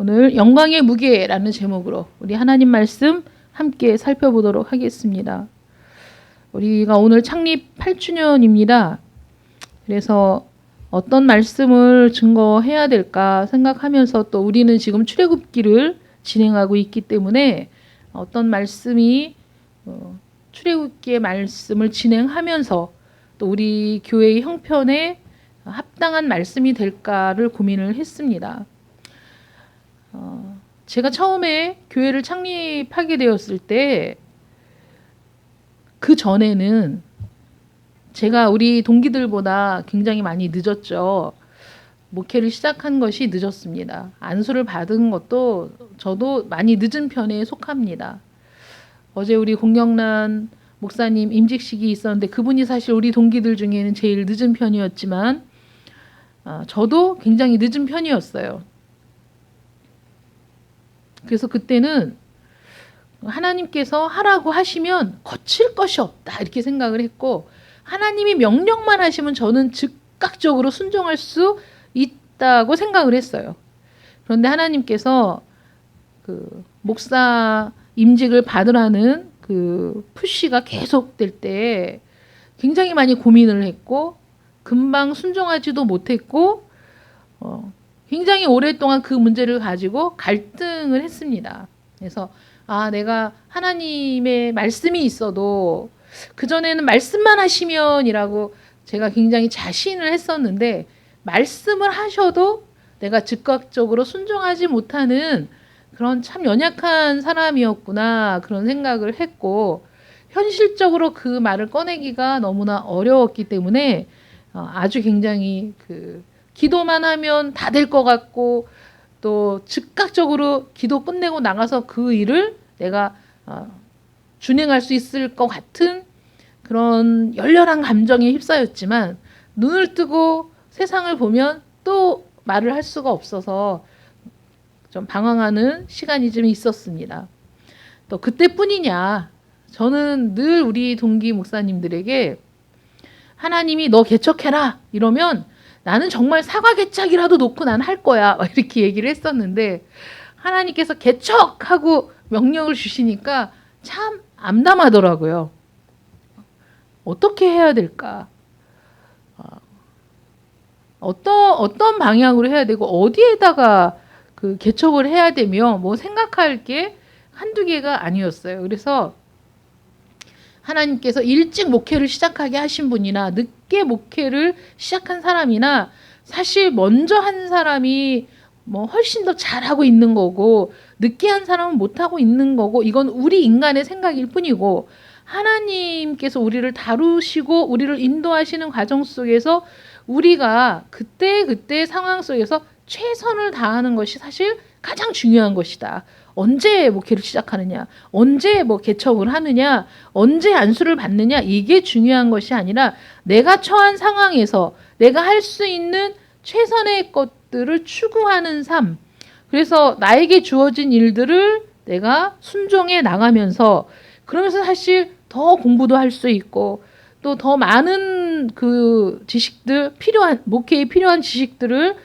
오늘 영광의 무게라는 제목으로 우리 하나님 말씀 함께 살펴보도록 하겠습니다. 우리가 오늘 창립 8주년입니다. 그래서 어떤 말씀을 증거해야 될까 생각하면서 또 우리는 지금 출애굽기를 진행하고 있기 때문에 어떤 말씀이 출애굽기의 말씀을 진행하면서 또 우리 교회의 형편에 합당한 말씀이 될까를 고민을 했습니다. 제가 처음에 교회를 창립하게 되었을 때 그 전에는 제가 우리 동기들보다 굉장히 많이 늦었죠. 목회를 시작한 것이 늦었습니다. 안수를 받은 것도 저도 많이 늦은 편에 속합니다. 어제 우리 공영란 목사님 임직식이 있었는데 그분이 사실 우리 동기들 중에는 제일 늦은 편이었지만 저도 굉장히 늦은 편이었어요. 그래서 그때는 하나님께서 하라고 하시면 거칠 것이 없다 이렇게 생각을 했고, 하나님이 명령만 하시면 저는 즉각적으로 순종할 수 있다고 생각을 했어요. 그런데 하나님께서 그 목사 임직을 받으라는 그 푸시가 계속될 때 굉장히 많이 고민을 했고, 금방 순종하지도 못했고, 굉장히 오랫동안 그 문제를 가지고 갈등을 했습니다. 그래서 내가 하나님의 말씀이 있어도 그전에는 말씀만 하시면이라고 제가 굉장히 자신을 했었는데, 말씀을 하셔도 내가 즉각적으로 순종하지 못하는 그런 참 연약한 사람이었구나 그런 생각을 했고, 현실적으로 그 말을 꺼내기가 너무나 어려웠기 때문에 아주 굉장히 기도만 하면 다 될 것 같고, 또 즉각적으로 기도 끝내고 나가서 그 일을 내가 준행할 수 있을 것 같은 그런 열렬한 감정에 휩싸였지만, 눈을 뜨고 세상을 보면 또 말을 할 수가 없어서 좀 방황하는 시간이 좀 있었습니다. 또 그때뿐이냐, 저는 늘 우리 동기 목사님들에게 하나님이 너 개척해라 이러면 나는 정말 사과 개척이라도 놓고 난 할 거야 이렇게 얘기를 했었는데, 하나님께서 개척하고 명령을 주시니까 참 암담하더라고요. 어떻게 해야 될까? 어떤 방향으로 해야 되고 어디에다가 그 개척을 해야 되며 뭐 생각할 게 한두 개가 아니었어요. 그래서 하나님께서 일찍 목회를 시작하게 하신 분이나 늦게 목회를 시작한 사람이나 사실 먼저 한 사람이 뭐 훨씬 더 잘하고 있는 거고, 늦게 한 사람은 못하고 있는 거고, 이건 우리 인간의 생각일 뿐이고, 하나님께서 우리를 다루시고 우리를 인도하시는 과정 속에서 우리가 그때 상황 속에서 최선을 다하는 것이 사실 가장 중요한 것이다. 언제 목회를 시작하느냐, 언제 뭐 개척을 하느냐, 언제 안수를 받느냐, 이게 중요한 것이 아니라 내가 처한 상황에서 내가 할 수 있는 최선의 것들을 추구하는 삶. 그래서 나에게 주어진 일들을 내가 순종해 나가면서, 그러면서 사실 더 공부도 할 수 있고 또 더 많은 그 지식들, 목회에 필요한 지식들을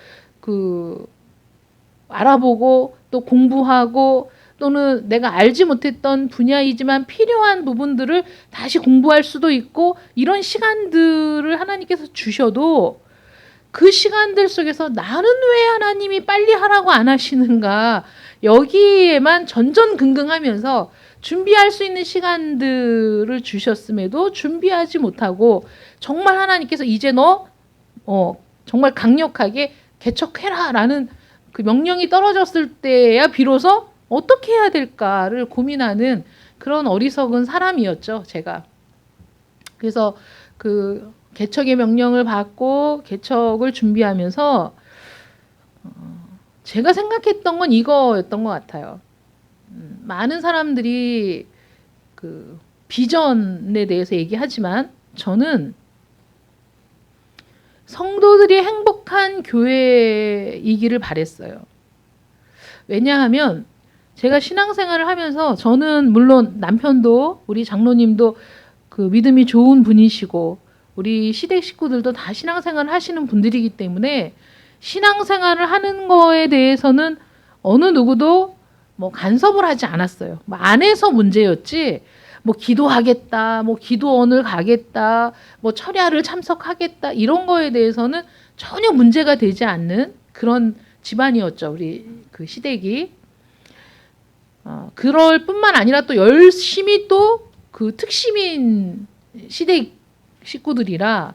알아보고 또 공부하고, 또는 내가 알지 못했던 분야이지만 필요한 부분들을 다시 공부할 수도 있고, 이런 시간들을 하나님께서 주셔도 그 시간들 속에서 나는 왜 하나님이 빨리 하라고 안 하시는가, 여기에만 전전긍긍하면서 준비할 수 있는 시간들을 주셨음에도 준비하지 못하고, 정말 하나님께서 이제 너 정말 강력하게 개척해라 라는 그 명령이 떨어졌을 때야 비로소 어떻게 해야 될까를 고민하는 그런 어리석은 사람이었죠, 제가. 그래서 그 개척의 명령을 받고 개척을 준비하면서 제가 생각했던 건 이거였던 것 같아요. 많은 사람들이 그 비전에 대해서 얘기하지만 저는 성도들이 행복한 교회이기를 바랬어요. 왜냐하면 제가 신앙생활을 하면서, 저는 물론 남편도 우리 장로님도 그 믿음이 좋은 분이시고 우리 시댁 식구들도 다 신앙생활을 하시는 분들이기 때문에 신앙생활을 하는 거에 대해서는 어느 누구도 뭐 간섭을 하지 않았어요. 뭐 안에서 문제였지. 뭐 기도하겠다, 뭐 기도원을 가겠다, 뭐 철야를 참석하겠다 이런 거에 대해서는 전혀 문제가 되지 않는 그런 집안이었죠. 우리 그 시댁이. 그럴 뿐만 아니라 또 열심히 또 그 특심인 시댁 식구들이라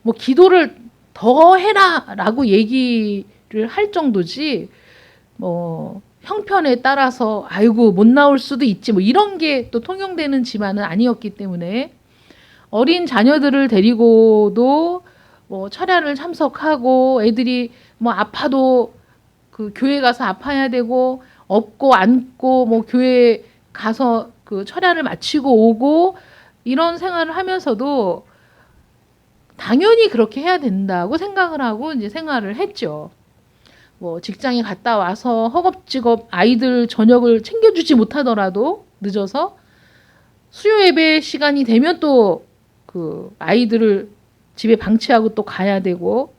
뭐 기도를 더 해라라고 얘기를 할 정도지 뭐 형편에 따라서 아이고 못 나올 수도 있지 뭐 이런 게 또 통용되는 집안은 아니었기 때문에 어린 자녀들을 데리고도 뭐 철야를 참석하고 애들이 뭐 아파도 그 교회 가서 아파야 되고 업고 안고 뭐 교회 가서 그 철야를 마치고 오고 이런 생활을 하면서도 당연히 그렇게 해야 된다고 생각을 하고 이제 생활을 했죠. 뭐 직장에 갔다 와서 허겁지겁 아이들 저녁을 챙겨주지 못하더라도 늦어서 수요 예배 시간이 되면 또 그 아이들을 집에 방치하고 또 가야 되고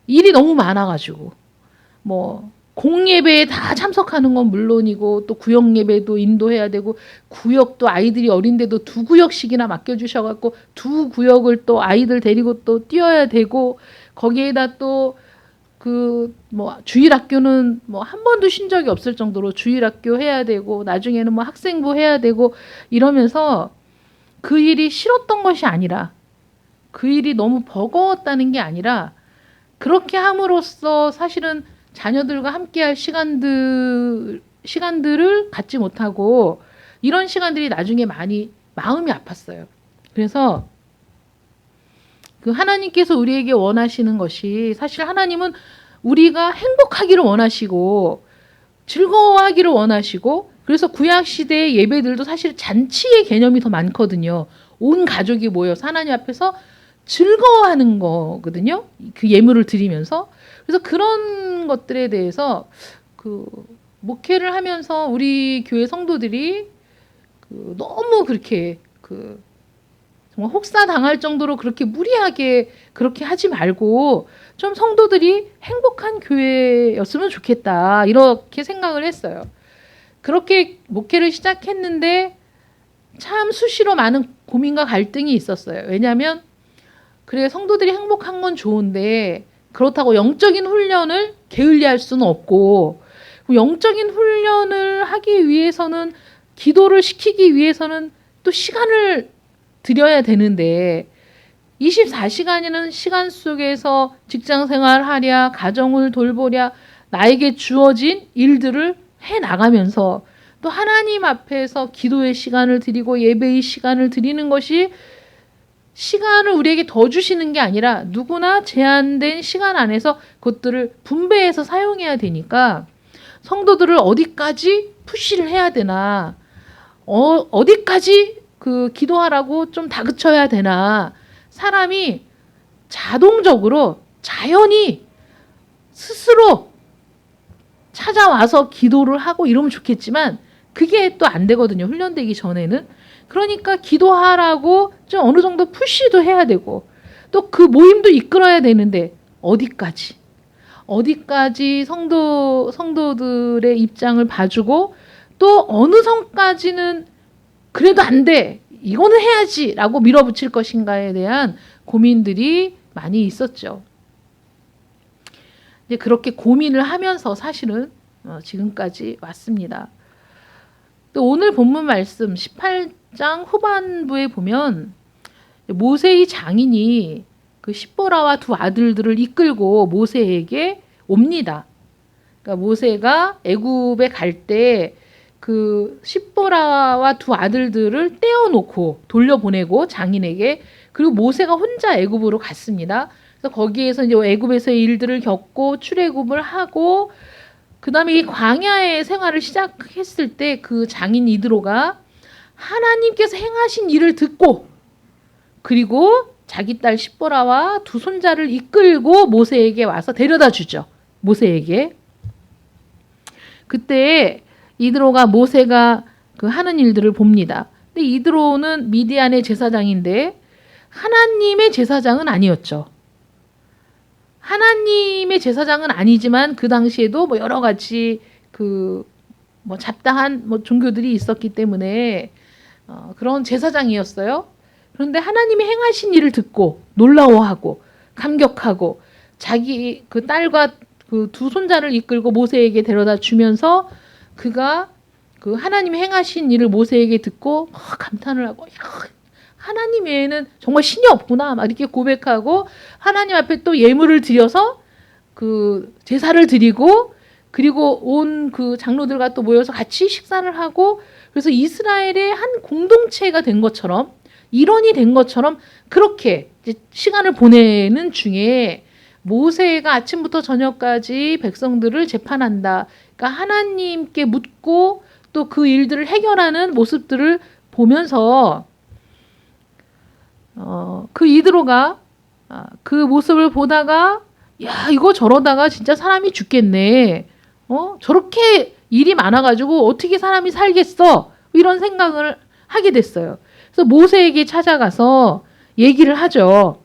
일이 너무 많아가지고 뭐 공예배에 다 참석하는 건 물론이고 또 구역 예배도 인도해야 되고 구역도 아이들이 어린데도 2구역씩이나 맡겨주셔갖고 2구역을 또 아이들 데리고 또 뛰어야 되고 거기에다 또 그 뭐 주일학교는 뭐 한 번도 쉰 적이 없을 정도로 주일학교 해야 되고 나중에는 뭐 학생부 해야 되고 이러면서 그 일이 싫었던 것이 아니라 그 일이 너무 버거웠다는 게 아니라 그렇게 함으로써 사실은 자녀들과 함께할 시간들을 갖지 못하고 이런 시간들이 나중에 많이 마음이 아팠어요. 그래서 그 하나님께서 우리에게 원하시는 것이 사실 하나님은 우리가 행복하기를 원하시고 즐거워하기를 원하시고 그래서 구약 시대의 예배들도 사실 잔치의 개념이 더 많거든요. 온 가족이 모여서 하나님 앞에서 즐거워하는 거거든요. 그 예물을 드리면서. 그래서 그런 것들에 대해서 그 목회를 하면서 우리 교회 성도들이 그 너무 그렇게 그 정말 혹사 당할 정도로 그렇게 무리하게 그렇게 하지 말고 좀 성도들이 행복한 교회였으면 좋겠다 이렇게 생각을 했어요. 그렇게 목회를 시작했는데 참 수시로 많은 고민과 갈등이 있었어요. 왜냐하면 그래 성도들이 행복한 건 좋은데 그렇다고 영적인 훈련을 게을리할 수는 없고 영적인 훈련을 하기 위해서는 기도를 시키기 위해서는 또 시간을 드려야 되는데 24시간이라는 시간 속에서 직장생활 하랴 가정을 돌보랴 나에게 주어진 일들을 해나가면서 또 하나님 앞에서 기도의 시간을 드리고 예배의 시간을 드리는 것이 시간을 우리에게 더 주시는 게 아니라 누구나 제한된 시간 안에서 그것들을 분배해서 사용해야 되니까 성도들을 어디까지 푸시를 해야 되나 어디까지 그 기도하라고 좀 다그쳐야 되나 사람이 자동적으로 자연히 스스로 찾아와서 기도를 하고 이러면 좋겠지만 그게 또 안 되거든요. 훈련되기 전에는. 그러니까 기도하라고 좀 어느 정도 푸시도 해야 되고 또 그 모임도 이끌어야 되는데 어디까지 성도들의 입장을 봐주고 또 어느 선까지는 그래도 안 돼. 이거는 해야지라고 밀어붙일 것인가에 대한 고민들이 많이 있었죠. 이제 그렇게 고민을 하면서 사실은 지금까지 왔습니다. 또 오늘 본문 말씀 18장 후반부에 보면 모세의 장인이 그 십보라와 2 아들들을 이끌고 모세에게 옵니다. 그러니까 모세가 애굽에 갈 때 그 십보라와 2 아들들을 떼어놓고 돌려보내고 장인에게 그리고 모세가 혼자 애굽으로 갔습니다. 그래서 거기에서 이제 애굽에서의 일들을 겪고 출애굽을 하고 그 다음에 이 광야의 생활을 시작했을 때 그 장인 이드로가 하나님께서 행하신 일을 듣고 그리고 자기 딸 십보라와 2 손자를 이끌고 모세에게 와서 데려다 주죠. 모세에게. 그때 이드로가 모세가 그 하는 일들을 봅니다. 근데 이드로는 미디안의 제사장인데 하나님의 제사장은 아니었죠. 하나님의 제사장은 아니지만 그 당시에도 뭐 여러 가지 그 뭐 잡다한 뭐 종교들이 있었기 때문에 그런 제사장이었어요. 그런데 하나님이 행하신 일을 듣고 놀라워하고 감격하고 자기 그 딸과 그 두 손자를 이끌고 모세에게 데려다 주면서 그가 그 하나님이 행하신 일을 모세에게 듣고 감탄을 하고, 야, 하나님 외에는 정말 신이 없구나 막 이렇게 고백하고 하나님 앞에 또 예물을 드려서 그 제사를 드리고 그리고 온 그 장로들과 또 모여서 같이 식사를 하고, 그래서 이스라엘의 한 공동체가 된 것처럼, 일원이 된 것처럼 그렇게 이제 시간을 보내는 중에 모세가 아침부터 저녁까지 백성들을 재판한다. 그러니까 하나님께 묻고 또 그 일들을 해결하는 모습들을 보면서 그 이드로가 그 모습을 보다가, 야, 이거 저러다가 진짜 사람이 죽겠네. 저렇게 일이 많아가지고 어떻게 사람이 살겠어? 이런 생각을 하게 됐어요. 그래서 모세에게 찾아가서 얘기를 하죠.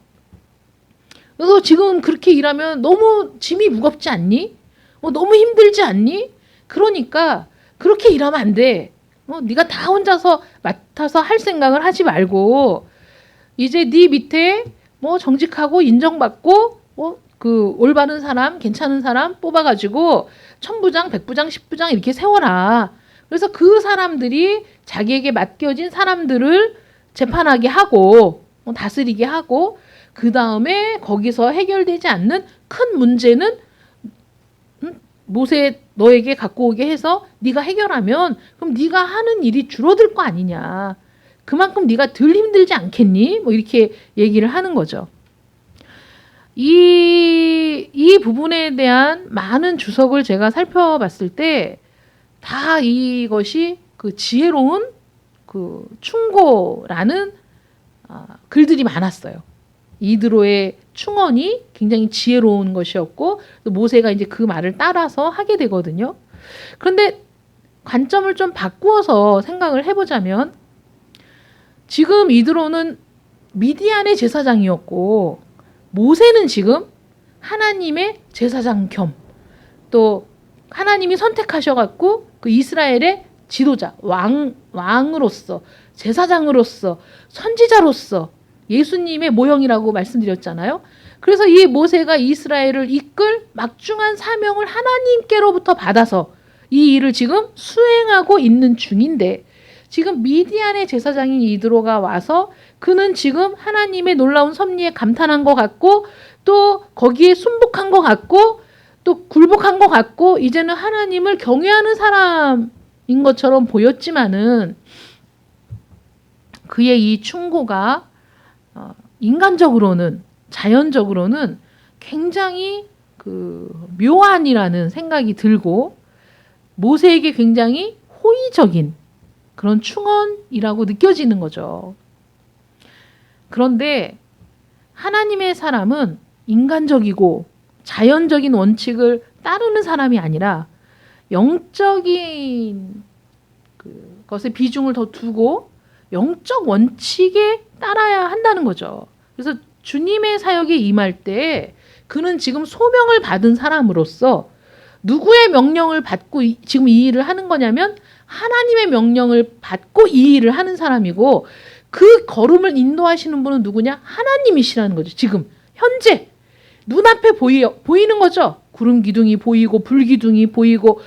그래서 지금 그렇게 일하면 너무 짐이 무겁지 않니? 너무 힘들지 않니? 그러니까 그렇게 일하면 안 돼. 네가 다 혼자서 맡아서 할 생각을 하지 말고 이제 네 밑에 뭐 정직하고 인정받고 그 올바른 사람, 괜찮은 사람 뽑아가지고 1000부장, 100부장, 10부장 이렇게 세워라. 그래서 그 사람들이 자기에게 맡겨진 사람들을 재판하게 하고 다스리게 하고, 그 다음에 거기서 해결되지 않는 큰 문제는 모세 너에게 갖고 오게 해서 네가 해결하면 그럼 네가 하는 일이 줄어들 거 아니냐. 그만큼 네가 덜 힘들지 않겠니? 뭐 이렇게 얘기를 하는 거죠. 이 부분에 대한 많은 주석을 제가 살펴봤을 때 다 이것이 그 지혜로운 그 충고라는 글들이 많았어요. 이드로의 충언이 굉장히 지혜로운 것이었고, 또 모세가 이제 그 말을 따라서 하게 되거든요. 그런데 관점을 좀 바꾸어서 생각을 해보자면, 지금 이드로는 미디안의 제사장이었고 모세는 지금 하나님의 제사장 겸 또 하나님이 선택하셔갖고 그 이스라엘의 지도자, 왕으로서, 제사장으로서, 선지자로서 예수님의 모형이라고 말씀드렸잖아요. 그래서 이 모세가 이스라엘을 이끌 막중한 사명을 하나님께로부터 받아서 이 일을 지금 수행하고 있는 중인데, 지금 미디안의 제사장인 이드로가 와서 그는 지금 하나님의 놀라운 섭리에 감탄한 것 같고 또 거기에 순복한 것 같고 또 굴복한 것 같고 이제는 하나님을 경외하는 사람인 것처럼 보였지만은, 그의 이 충고가 인간적으로는, 자연적으로는 굉장히 그 묘한이라는 생각이 들고 모세에게 굉장히 호의적인 그런 충언이라고 느껴지는 거죠. 그런데 하나님의 사람은 인간적이고 자연적인 원칙을 따르는 사람이 아니라 영적인 것에 비중을 더 두고 영적 원칙에 따라야 한다는 거죠. 그래서 주님의 사역에 임할 때 그는 지금 소명을 받은 사람으로서 누구의 명령을 받고 지금 이 일을 하는 거냐면 하나님의 명령을 받고 이 일을 하는 사람이고, 그 걸음을 인도하시는 분은 누구냐? 하나님이시라는 거죠. 지금 현재 눈앞에 보이는 거죠. 구름 기둥이 보이고 불기둥이 보이고,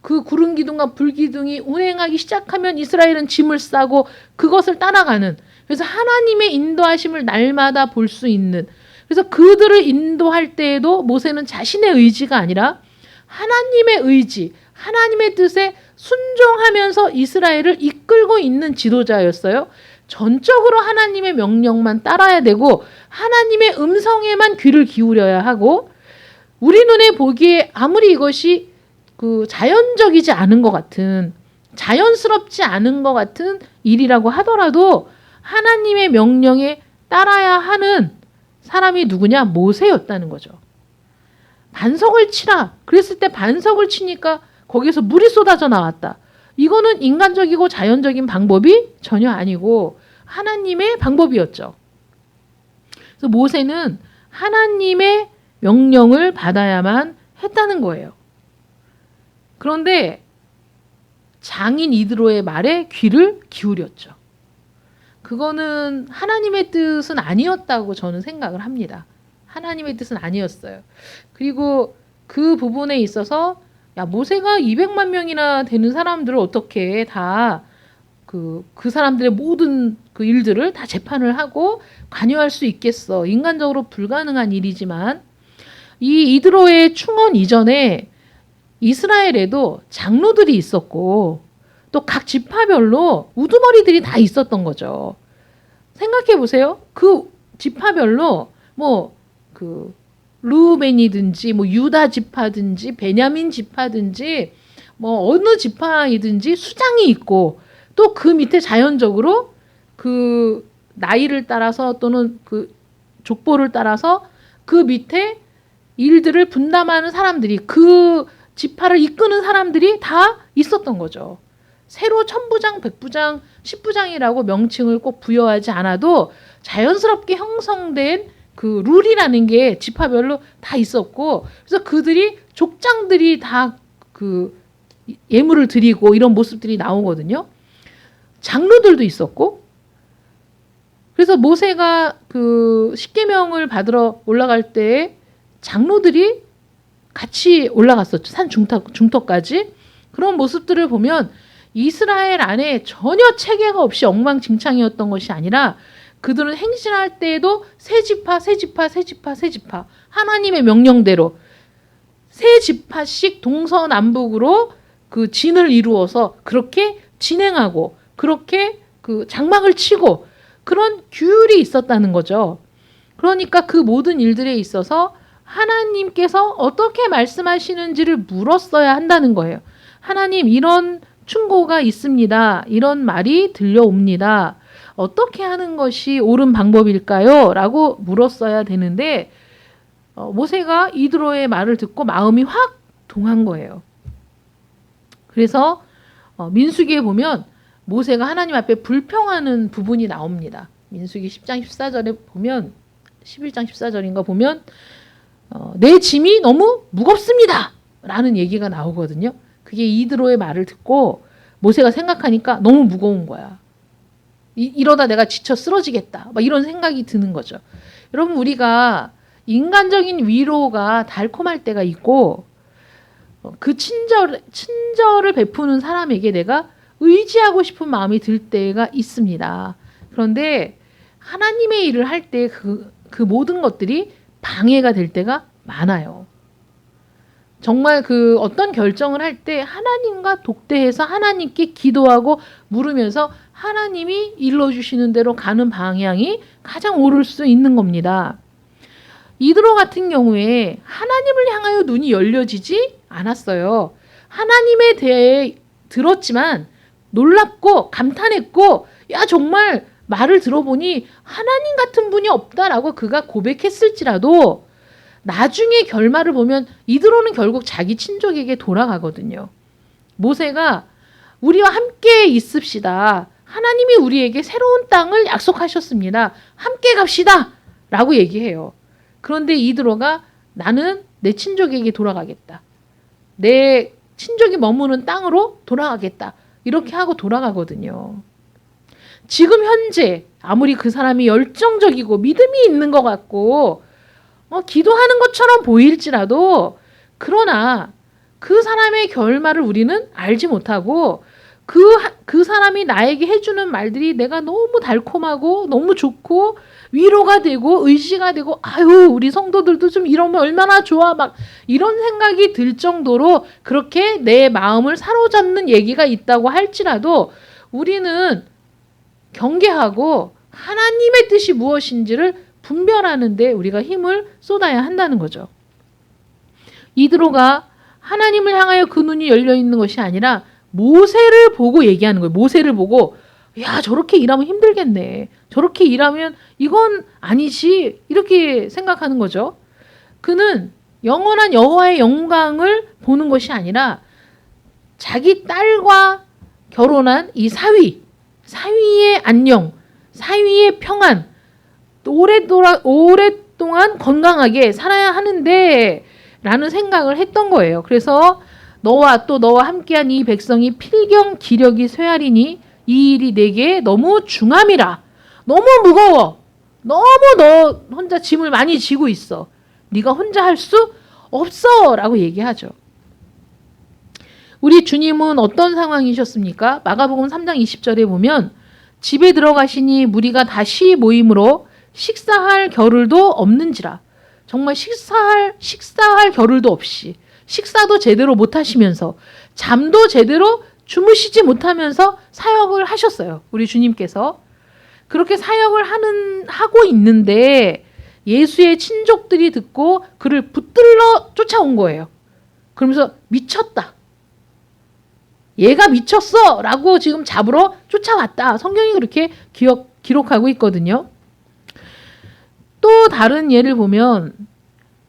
그 구름 기둥과 불기둥이 운행하기 시작하면 이스라엘은 짐을 싸고 그것을 따라가는, 그래서 하나님의 인도하심을 날마다 볼 수 있는, 그래서 그들을 인도할 때에도 모세는 자신의 의지가 아니라 하나님의 의지, 하나님의 뜻에 순종하면서 이스라엘을 이끌고 있는 지도자였어요. 전적으로 하나님의 명령만 따라야 되고 하나님의 음성에만 귀를 기울여야 하고, 우리 눈에 보기에 아무리 이것이 그 자연적이지 않은 것 같은, 자연스럽지 않은 것 같은 일이라고 하더라도 하나님의 명령에 따라야 하는 사람이 누구냐? 모세였다는 거죠. 반석을 치라. 그랬을 때 반석을 치니까 거기에서 물이 쏟아져 나왔다. 이거는 인간적이고 자연적인 방법이 전혀 아니고 하나님의 방법이었죠. 그래서 모세는 하나님의 명령을 받아야만 했다는 거예요. 그런데 장인 이드로의 말에 귀를 기울였죠. 그거는 하나님의 뜻은 아니었다고 저는 생각을 합니다. 하나님의 뜻은 아니었어요. 그리고 그 부분에 있어서 야, 모세가 200만 명이나 되는 사람들을 어떻게 다 그 사람들의 모든 그 일들을 다 재판을 하고 관여할 수 있겠어. 인간적으로 불가능한 일이지만 이 이드로의 충원 이전에 이스라엘에도 장로들이 있었고 또 각 지파별로 우두머리들이 다 있었던 거죠. 생각해 보세요. 그 지파별로 그 루벤이든지 유다 지파든지 베냐민 지파든지 어느 지파이든지 수장이 있고 또 그 밑에 자연적으로 그 나이를 따라서 또는 그 족보를 따라서 그 밑에 일들을 분담하는 사람들이 그 지파를 이끄는 사람들이 다 있었던 거죠. 새로 천부장, 백부장, 십부장이라고 명칭을 꼭 부여하지 않아도 자연스럽게 형성된 그 룰이라는 게 지파별로 다 있었고 그래서 그들이 족장들이 다 그 예물을 드리고 이런 모습들이 나오거든요. 장로들도 있었고 그래서 모세가 그 십계명을 받으러 올라갈 때 장로들이 같이 올라갔었죠. 산 중턱까지. 그런 모습들을 보면 이스라엘 안에 전혀 체계가 없이 엉망진창이었던 것이 아니라 그들은 행진할 때에도 세 지파 하나님의 명령대로 세 지파씩 동서남북으로 그 진을 이루어서 그렇게 진행하고 그렇게 그 장막을 치고 그런 규율이 있었다는 거죠. 그러니까 그 모든 일들에 있어서 하나님께서 어떻게 말씀하시는지를 물었어야 한다는 거예요. 하나님 이런 충고가 있습니다. 이런 말이 들려옵니다. 어떻게 하는 것이 옳은 방법일까요? 라고 물었어야 되는데 모세가 이드로의 말을 듣고 마음이 확 동한 거예요. 그래서 민수기에 보면 모세가 하나님 앞에 불평하는 부분이 나옵니다. 민수기 10장 14절에 보면 11장 14절인가 보면 내 짐이 너무 무겁습니다. 라는 얘기가 나오거든요. 그게 이드로의 말을 듣고 모세가 생각하니까 너무 무거운 거야. 이러다 내가 지쳐 쓰러지겠다. 막 이런 생각이 드는 거죠. 여러분 우리가 인간적인 위로가 달콤할 때가 있고 그 친절을 베푸는 사람에게 내가 의지하고 싶은 마음이 들 때가 있습니다. 그런데 하나님의 일을 할 때 그 모든 것들이 방해가 될 때가 많아요. 정말 그 어떤 결정을 할 때 하나님과 독대해서 하나님께 기도하고 물으면서 하나님이 일러주시는 대로 가는 방향이 가장 옳을 수 있는 겁니다. 이드로 같은 경우에 하나님을 향하여 눈이 열려지지 않았어요. 하나님에 대해 들었지만 놀랍고 감탄했고 야 정말 말을 들어보니 하나님 같은 분이 없다라고 그가 고백했을지라도 나중에 결말을 보면 이드로는 결국 자기 친족에게 돌아가거든요. 모세가 우리와 함께 있읍시다. 하나님이 우리에게 새로운 땅을 약속하셨습니다. 함께 갑시다. 라고 얘기해요. 그런데 이드로가 나는 내 친족에게 돌아가겠다. 내 친족이 머무는 땅으로 돌아가겠다. 이렇게 하고 돌아가거든요. 지금 현재 아무리 그 사람이 열정적이고 믿음이 있는 것 같고 기도하는 것처럼 보일지라도 그러나 그 사람의 결말을 우리는 알지 못하고 그 사람이 나에게 해주는 말들이 내가 너무 달콤하고 너무 좋고 위로가 되고 의지가 되고 아유 우리 성도들도 좀 이러면 얼마나 좋아 막 이런 생각이 들 정도로 그렇게 내 마음을 사로잡는 얘기가 있다고 할지라도 우리는 경계하고 하나님의 뜻이 무엇인지를 분별하는 데 우리가 힘을 쏟아야 한다는 거죠. 이드로가 하나님을 향하여 그 눈이 열려 있는 것이 아니라 모세를 보고 얘기하는 거예요. 모세를 보고 야 저렇게 일하면 힘들겠네. 저렇게 일하면 이건 아니지. 이렇게 생각하는 거죠. 그는 영원한 여호와의 영광을 보는 것이 아니라 자기 딸과 결혼한 이 사위의 안녕, 사위의 평안, 오랫동안 건강하게 살아야 하는데 라는 생각을 했던 거예요. 그래서 너와 또 너와 함께한 이 백성이 필경 기력이 쇠하리니 이 일이 내게 너무 중함이라. 너무 무거워. 너무 너 혼자 짐을 많이 지고 있어. 네가 혼자 할 수 없어 라고 얘기하죠. 우리 주님은 어떤 상황이셨습니까? 마가복음 3장 20절에 보면 집에 들어가시니 무리가 다시 모임으로 식사할 겨를도 없는지라. 정말 식사할 겨를도 없이 식사도 제대로 못하시면서 잠도 제대로 주무시지 못하면서 사역을 하셨어요. 우리 주님께서. 그렇게 사역을 하고 있는데 예수의 친족들이 듣고 그를 붙들러 쫓아온 거예요. 그러면서 미쳤다. 얘가 미쳤어! 라고 지금 잡으러 쫓아왔다. 성경이 그렇게 기록하고 있거든요. 또 다른 예를 보면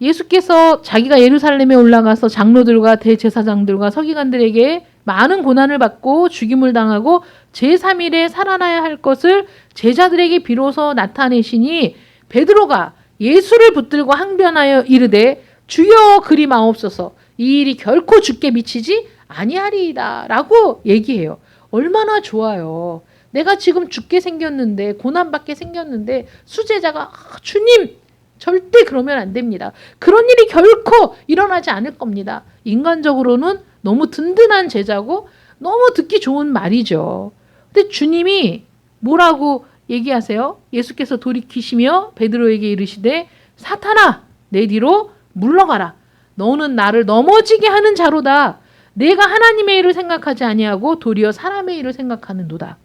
예수께서 자기가 예루살렘에 올라가서 장로들과 대제사장들과 서기관들에게 많은 고난을 받고 죽임을 당하고 제3일에 살아나야 할 것을 제자들에게 비로소 나타내시니 베드로가 예수를 붙들고 항변하여 이르되 주여 그리 마옵소서 이 일이 결코 주께 미치지 아니하리이다 라고 얘기해요. 얼마나 좋아요. 내가 지금 죽게 생겼는데 고난받게 생겼는데 수제자가 주님 절대 그러면 안 됩니다. 그런 일이 결코 일어나지 않을 겁니다. 인간적으로는 너무 든든한 제자고 너무 듣기 좋은 말이죠. 근데 주님이 뭐라고 얘기하세요? 예수께서 돌이키시며 베드로에게 이르시되 사탄아 내 뒤로 물러가라. 너는 나를 넘어지게 하는 자로다. 내가 하나님의 일을 생각하지 아니하고 도리어 사람의 일을 생각하는도다.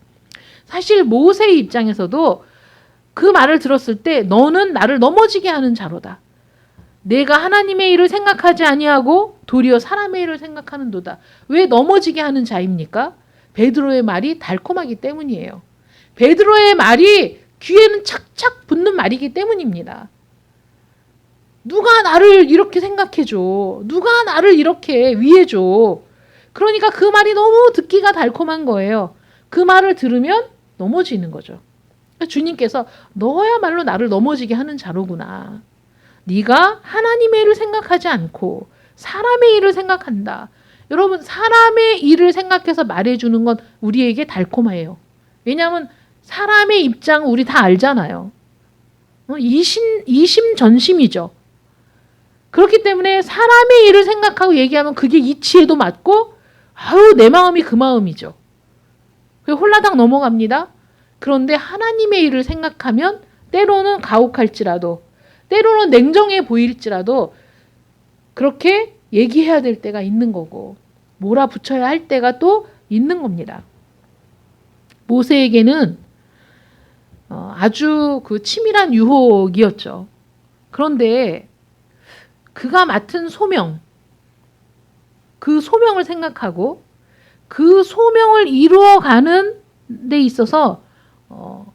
사실 모세의 입장에서도 그 말을 들었을 때 너는 나를 넘어지게 하는 자로다. 내가 하나님의 일을 생각하지 아니하고 도리어 사람의 일을 생각하는도다. 왜 넘어지게 하는 자입니까? 베드로의 말이 달콤하기 때문이에요. 베드로의 말이 귀에는 착착 붙는 말이기 때문입니다. 누가 나를 이렇게 생각해줘. 누가 나를 이렇게 위해줘. 그러니까 그 말이 너무 듣기가 달콤한 거예요. 그 말을 들으면 넘어지는 거죠. 주님께서 너야말로 나를 넘어지게 하는 자로구나. 네가 하나님의 일을 생각하지 않고 사람의 일을 생각한다. 여러분 사람의 일을 생각해서 말해주는 건 우리에게 달콤해요. 왜냐하면 사람의 입장 우리 다 알잖아요. 이심전심이죠. 그렇기 때문에 사람의 일을 생각하고 얘기하면 그게 이치에도 맞고 아유 내 마음이 그 마음이죠. 홀라당 넘어갑니다. 그런데 하나님의 일을 생각하면 때로는 가혹할지라도 때로는 냉정해 보일지라도 그렇게 얘기해야 될 때가 있는 거고 몰아붙여야 할 때가 또 있는 겁니다. 모세에게는 아주 그 치밀한 유혹이었죠. 그런데 그가 맡은 소명, 그 소명을 생각하고 그 소명을 이루어가는 데 있어서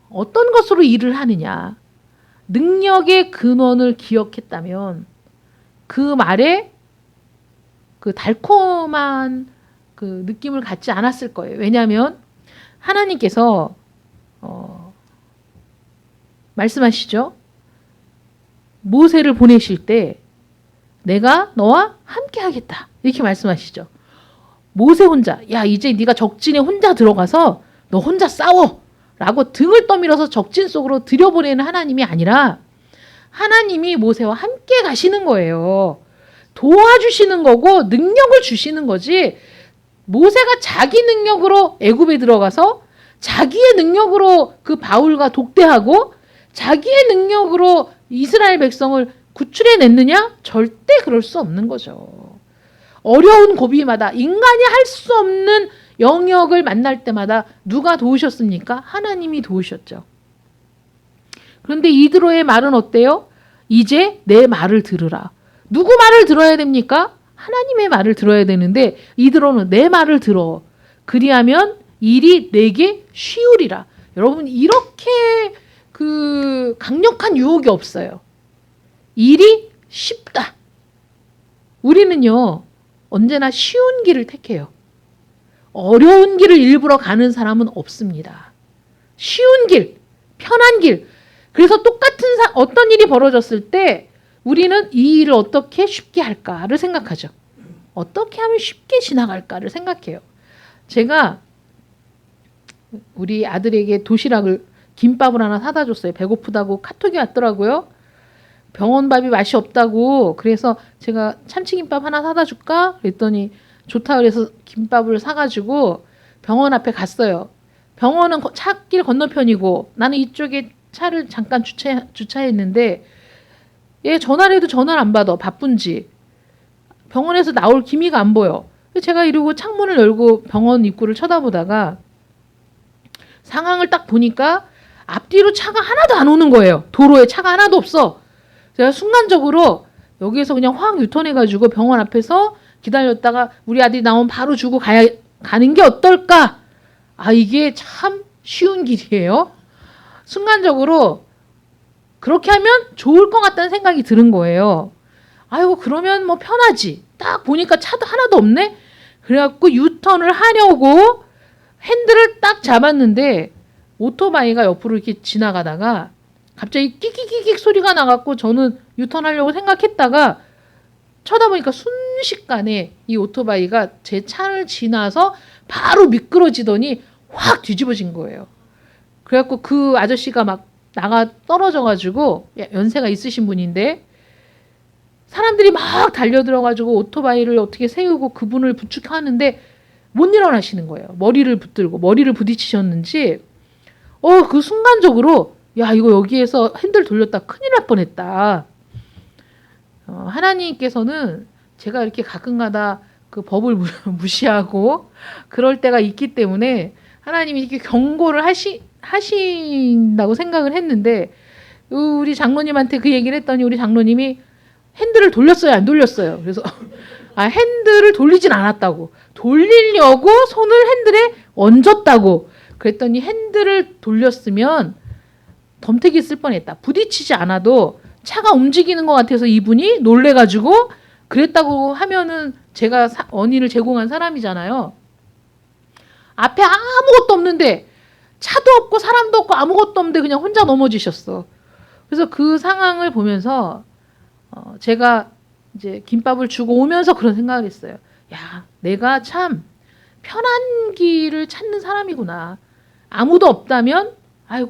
어떤 것으로 일을 하느냐, 능력의 근원을 기억했다면 그 말에 그 달콤한 그 느낌을 갖지 않았을 거예요. 왜냐하면 하나님께서 말씀하시죠. 모세를 보내실 때 내가 너와 함께 하겠다. 이렇게 말씀하시죠. 모세 혼자 야 이제 네가 적진에 혼자 들어가서 너 혼자 싸워 라고 등을 떠밀어서 적진 속으로 들여보내는 하나님이 아니라 하나님이 모세와 함께 가시는 거예요. 도와주시는 거고 능력을 주시는 거지 모세가 자기 능력으로 애굽에 들어가서 자기의 능력으로 그 바울과 독대하고 자기의 능력으로 이스라엘 백성을 구출해냈느냐? 절대 그럴 수 없는 거죠. 어려운 고비마다 인간이 할 수 없는 영역을 만날 때마다 누가 도우셨습니까? 하나님이 도우셨죠. 그런데 이드로의 말은 어때요? 이제 내 말을 들으라. 누구 말을 들어야 됩니까? 하나님의 말을 들어야 되는데 이드로는 내 말을 들어. 그리하면 일이 내게 쉬우리라. 여러분 이렇게 그 강력한 유혹이 없어요. 일이 쉽다. 우리는요 언제나 쉬운 길을 택해요. 어려운 길을 일부러 가는 사람은 없습니다. 쉬운 길, 편한 길. 그래서 똑같은 어떤 일이 벌어졌을 때 우리는 이 일을 어떻게 쉽게 할까를 생각하죠. 어떻게 하면 쉽게 지나갈까를 생각해요. 제가 우리 아들에게 도시락을 김밥을 하나 사다 줬어요. 배고프다고 카톡이 왔더라고요. 병원 밥이 맛이 없다고. 그래서 제가 참치김밥 하나 사다 줄까? 그랬더니 좋다 그래서 김밥을 사가지고 병원 앞에 갔어요. 병원은 차길 건너편이고 나는 이쪽에 차를 잠깐 주차했는데 얘 전화를 해도 전화를 안 받아. 바쁜지. 병원에서 나올 기미가 안 보여. 제가 이러고 창문을 열고 병원 입구를 쳐다보다가 상황을 딱 보니까 앞뒤로 차가 하나도 안 오는 거예요. 도로에 차가 하나도 없어. 제가 순간적으로 여기에서 그냥 확 유턴해가지고 병원 앞에서 기다렸다가 우리 아들이 나오면 바로 주고 가는 게 어떨까? 아, 이게 참 쉬운 길이에요. 순간적으로 그렇게 하면 좋을 것 같다는 생각이 드는 거예요. 아이고, 그러면 뭐 편하지. 딱 보니까 차도 하나도 없네? 그래갖고 유턴을 하려고 핸들을 딱 잡았는데 오토바이가 옆으로 이렇게 지나가다가 갑자기 끽끽끽 소리가 나갖고 저는 유턴하려고 생각했다가 쳐다보니까 순식간에 이 오토바이가 제 차를 지나서 바로 미끄러지더니 확 뒤집어진 거예요. 그래갖고 그 아저씨가 막 나가 떨어져가지고 연세가 있으신 분인데 사람들이 막 달려들어가지고 오토바이를 어떻게 세우고 그분을 부축하는데 못 일어나시는 거예요. 머리를 붙들고 머리를 부딪히셨는지 그 순간적으로 야, 이거 여기에서 핸들 돌렸다 큰일 날 뻔했다. 하나님께서는 제가 이렇게 가끔가다 그 법을 무시하고 그럴 때가 있기 때문에 하나님이 이렇게 경고를 하신다고 생각을 했는데 우리 장로님한테 그 얘기를 했더니 우리 장로님이 핸들을 돌렸어요, 안 돌렸어요? 그래서 핸들을 돌리진 않았다고. 돌리려고 손을 핸들에 얹었다고. 그랬더니 핸들을 돌렸으면 덤태기 쓸 뻔했다. 부딪히지 않아도 차가 움직이는 것 같아서 이분이 놀래가지고 그랬다고 하면은 제가 원인을 제공한 사람이잖아요. 앞에 아무것도 없는데 차도 없고 사람도 없고 아무것도 없는데 그냥 혼자 넘어지셨어. 그래서 그 상황을 보면서 제가 이제 김밥을 주고 오면서 그런 생각을 했어요. 야, 내가 참 편한 길을 찾는 사람이구나. 아무도 없다면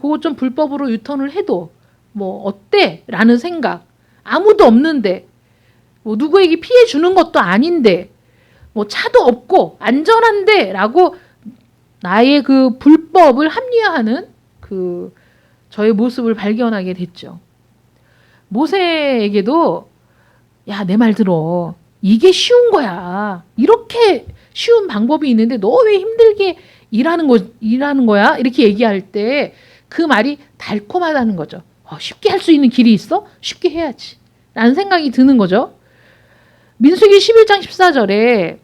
그거 좀 불법으로 유턴을 해도 뭐 어때? 라는 생각. 아무도 없는데 뭐 누구에게 피해 주는 것도 아닌데 뭐 차도 없고 안전한데 라고 나의 그 불법을 합리화하는 그 저의 모습을 발견하게 됐죠. 모세에게도 야, 내 말 들어. 이게 쉬운 거야. 이렇게 쉬운 방법이 있는데 너 왜 힘들게 일하는 거야? 이렇게 얘기할 때 그 말이 달콤하다는 거죠. 쉽게 할 수 있는 길이 있어? 쉽게 해야지. 라는 생각이 드는 거죠. 민수기 11장 14절에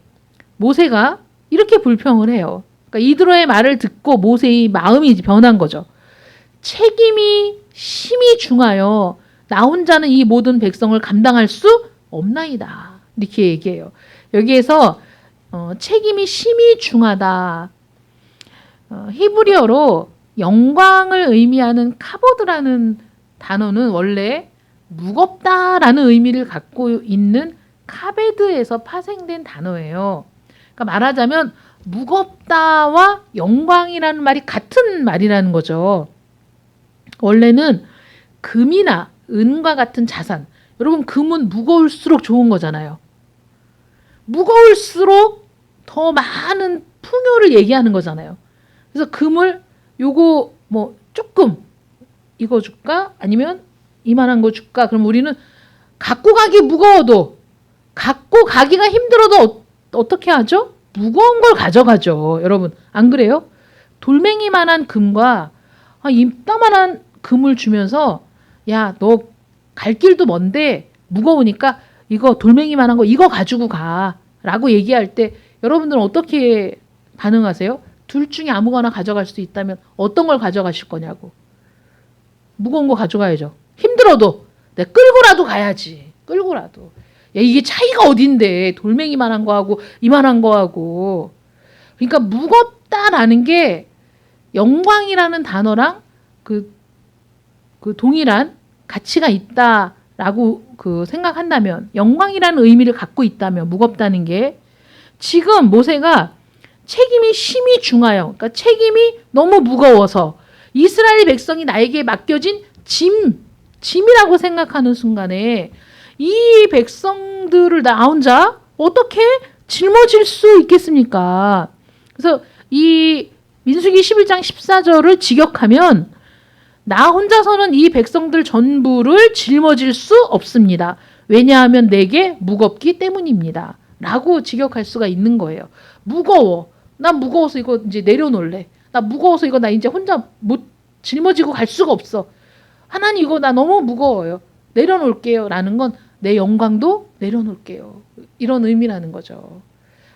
모세가 이렇게 불평을 해요. 그러니까 이드로의 말을 듣고 모세의 마음이 변한 거죠. 책임이 심히 중하여 나 혼자는 이 모든 백성을 감당할 수 없나이다. 이렇게 얘기해요. 여기에서 책임이 심히 중하다. 히브리어로 영광을 의미하는 카보드라는 단어는 원래 무겁다라는 의미를 갖고 있는 카베드에서 파생된 단어예요. 그러니까 말하자면 무겁다와 영광이라는 말이 같은 말이라는 거죠. 원래는 금이나 은과 같은 자산. 여러분, 금은 무거울수록 좋은 거잖아요. 무거울수록 더 많은 풍요를 얘기하는 거잖아요. 그래서 금을 요거 뭐 조금 이거 줄까? 아니면 이만한 거 줄까? 그럼 우리는 갖고 가기 무거워도 갖고 가기가 힘들어도 어떻게 하죠? 무거운 걸 가져가죠. 여러분, 안 그래요? 돌멩이만한 금과 이따만한 금을 주면서 야, 너 갈 길도 먼데 무거우니까 이거 돌멩이만한 거 이거 가지고 가 라고 얘기할 때 여러분들은 어떻게 반응하세요? 둘 중에 아무거나 가져갈 수 있다면 어떤 걸 가져가실 거냐고. 무거운 거 가져가야죠. 힘들어도 내가 끌고라도 가야지. 끌고라도. 야, 이게 차이가 어딘데 돌멩이만한 거하고 이만한 거하고. 그러니까 무겁다라는 게 영광이라는 단어랑 그 동일한 가치가 있다 라고 생각한다면, 영광이라는 의미를 갖고 있다면, 무겁다는 게, 지금 모세가 책임이 심히 중하여, 그러니까 책임이 너무 무거워서 이스라엘 백성이 나에게 맡겨진 짐이라고 생각하는 순간에 이 백성들을 나 혼자 어떻게 짊어질 수 있겠습니까? 그래서 이 민수기 11장 14절을 직역하면 나 혼자서는 이 백성들 전부를 짊어질 수 없습니다. 왜냐하면 내게 무겁기 때문입니다. 라고 직역할 수가 있는 거예요. 무거워. 난 무거워서 이거 이제 내려놓을래. 나 무거워서 이거 나 이제 혼자 못 짊어지고 갈 수가 없어. 하나님 이거 나 너무 무거워요. 내려놓을게요. 라는 건 내 영광도 내려놓을게요. 이런 의미라는 거죠.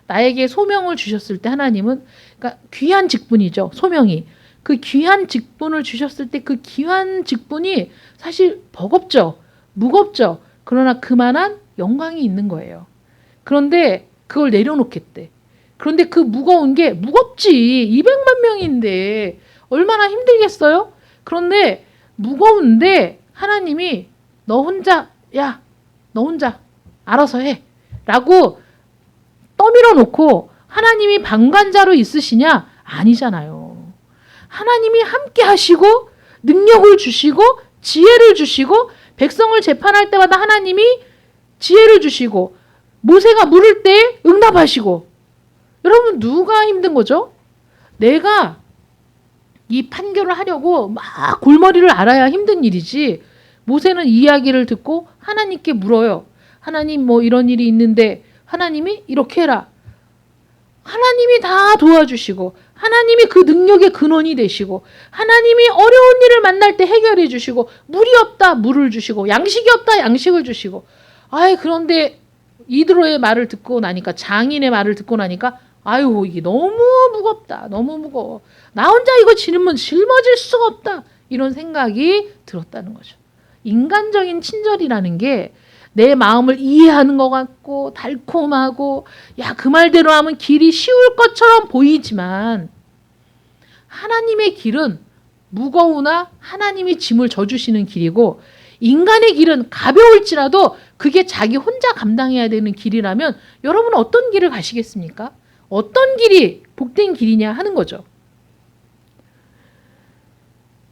나에게 소명을 주셨을 때 하나님은, 그러니까 귀한 직분이죠. 소명이. 그 귀한 직분을 주셨을 때 그 귀한 직분이 사실 버겁죠. 무겁죠. 그러나 그만한 영광이 있는 거예요. 그런데 그걸 내려놓겠대. 그런데 그 무거운 게 무겁지. 200만 명인데 얼마나 힘들겠어요? 그런데 무거운데 하나님이 너 혼자 알아서 해. 라고 떠밀어 놓고 하나님이 방관자로 있으시냐? 아니잖아요. 하나님이 함께 하시고 능력을 주시고 지혜를 주시고 백성을 재판할 때마다 하나님이 지혜를 주시고 모세가 물을 때 응답하시고. 여러분 누가 힘든 거죠? 내가 이 판결을 하려고 막 골머리를 앓아야 힘든 일이지. 모세는 이야기를 듣고 하나님께 물어요. 하나님 뭐 이런 일이 있는데 하나님이 이렇게 해라. 하나님이 다 도와주시고 하나님이 그 능력의 근원이 되시고 하나님이 어려운 일을 만날 때 해결해 주시고 물이 없다 물을 주시고 양식이 없다 양식을 주시고. 그런데 이드로의 말을 듣고 나니까 장인의 말을 듣고 나니까 이게 너무 무겁다. 너무 무거워. 나 혼자 이거 짊어질 수가 없다. 이런 생각이 들었다는 거죠. 인간적인 친절이라는 게 내 마음을 이해하는 것 같고 달콤하고 그 말대로 하면 길이 쉬울 것처럼 보이지만 하나님의 길은 무거우나 하나님이 짐을 져주시는 길이고 인간의 길은 가벼울지라도 그게 자기 혼자 감당해야 되는 길이라면 여러분은 어떤 길을 가시겠습니까? 어떤 길이 복된 길이냐 하는 거죠.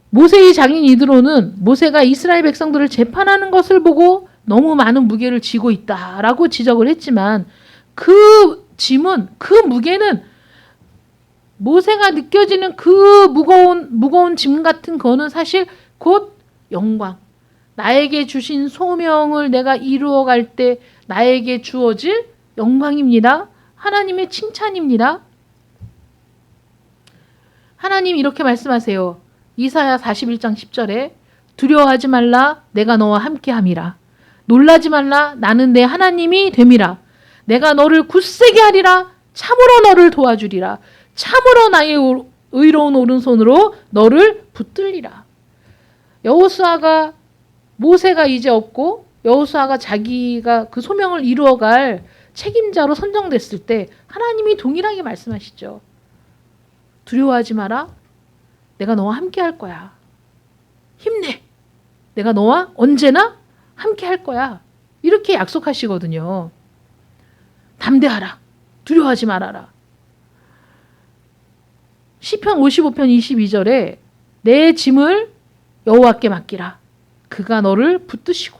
모세의 장인 이드로는 모세가 이스라엘 백성들을 재판하는 것을 보고 너무 많은 무게를 지고 있다라고 지적을 했지만 그 짐은, 그 무게는 모세가 느껴지는 그 무거운 짐 같은 거는 사실 곧 영광. 나에게 주신 소명을 내가 이루어갈 때 나에게 주어질 영광입니다. 하나님의 칭찬입니다. 하나님 이렇게 말씀하세요. 이사야 41장 10절에 두려워하지 말라 내가 너와 함께함이라. 놀라지 말라 나는 내 하나님이 됨이라. 내가 너를 굳세게 하리라. 참으로 너를 도와주리라. 참으로 나의 의로운 오른손으로 너를 붙들리라. 여호수아가 모세가 이제 없고 여호수아가 자기가 그 소명을 이루어갈 책임자로 선정됐을 때 하나님이 동일하게 말씀하시죠. 두려워하지 마라. 내가 너와 함께 할 거야. 힘내. 내가 너와 언제나 함께 할 거야. 이렇게 약속하시거든요. 담대하라. 두려워하지 말아라. 시편 55편 22절에 내 짐을 여호와께 맡기라. 그가 너를 붙드시고.